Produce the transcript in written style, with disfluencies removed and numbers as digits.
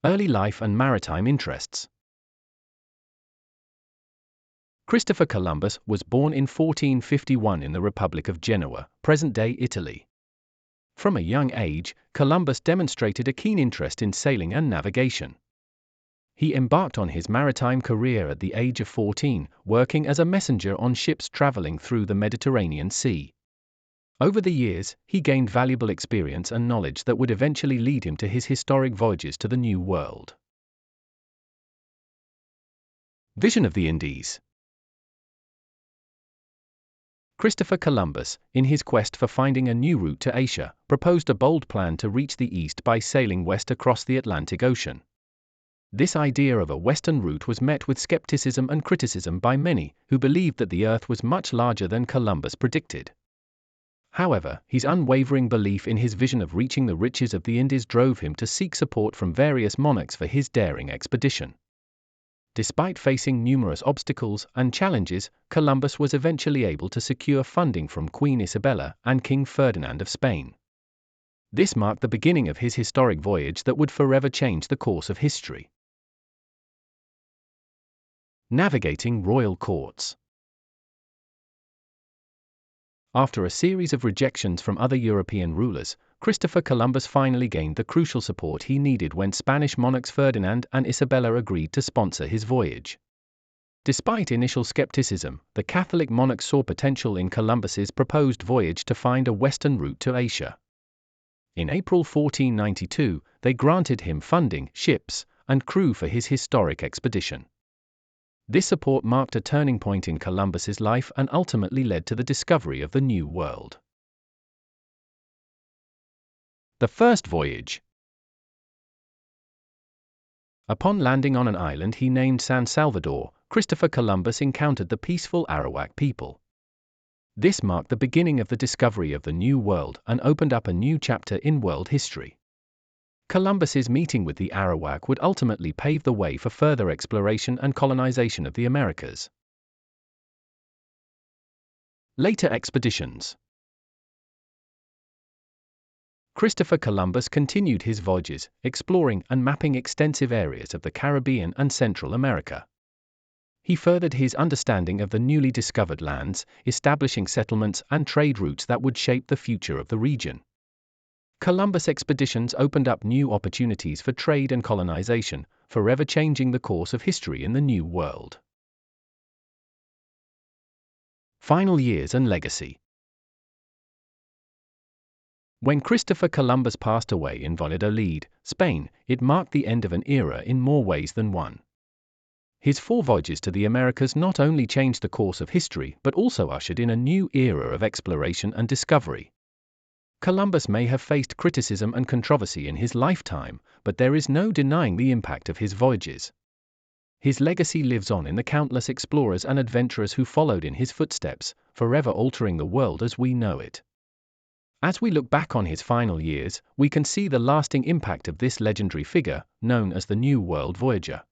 Early life and maritime interests. Christopher Columbus was born in 1451 in the Republic of Genoa, present-day Italy. From a young age, Columbus demonstrated a keen interest in sailing and navigation. He embarked on his maritime career at the age of 14, working as a messenger on ships traveling through the Mediterranean Sea. Over the years, he gained valuable experience and knowledge that would eventually lead him to his historic voyages to the New World. Vision of the Indies. Christopher Columbus, in his quest for finding a new route to Asia, proposed a bold plan to reach the east by sailing west across the Atlantic Ocean. This idea of a western route was met with skepticism and criticism by many, who believed that the Earth was much larger than Columbus predicted. However, his unwavering belief in his vision of reaching the riches of the Indies drove him to seek support from various monarchs for his daring expedition. Despite facing numerous obstacles and challenges, Columbus was eventually able to secure funding from Queen Isabella and King Ferdinand of Spain. This marked the beginning of his historic voyage that would forever change the course of history. Navigating royal courts. After a series of rejections from other European rulers, Christopher Columbus finally gained the crucial support he needed when Spanish monarchs Ferdinand and Isabella agreed to sponsor his voyage. Despite initial skepticism, the Catholic monarchs saw potential in Columbus's proposed voyage to find a western route to Asia. In April 1492, they granted him funding, ships, and crew for his historic expedition. This support marked a turning point in Columbus's life and ultimately led to the discovery of the New World. The first voyage. Upon landing on an island he named San Salvador, Christopher Columbus encountered the peaceful Arawak people. This marked the beginning of the discovery of the New World and opened up a new chapter in world history. Columbus's meeting with the Arawak would ultimately pave the way for further exploration and colonization of the Americas. Later expeditions. Christopher Columbus continued his voyages, exploring and mapping extensive areas of the Caribbean and Central America. He furthered his understanding of the newly discovered lands, establishing settlements and trade routes that would shape the future of the region. Columbus' expeditions opened up new opportunities for trade and colonization, forever changing the course of history in the New World. Final years and legacy. When Christopher Columbus passed away in Valladolid, Spain, it marked the end of an era in more ways than one. His 4 voyages to the Americas not only changed the course of history but also ushered in a new era of exploration and discovery. Columbus may have faced criticism and controversy in his lifetime, but there is no denying the impact of his voyages. His legacy lives on in the countless explorers and adventurers who followed in his footsteps, forever altering the world as we know it. As we look back on his final years, we can see the lasting impact of this legendary figure, known as the New World Voyager.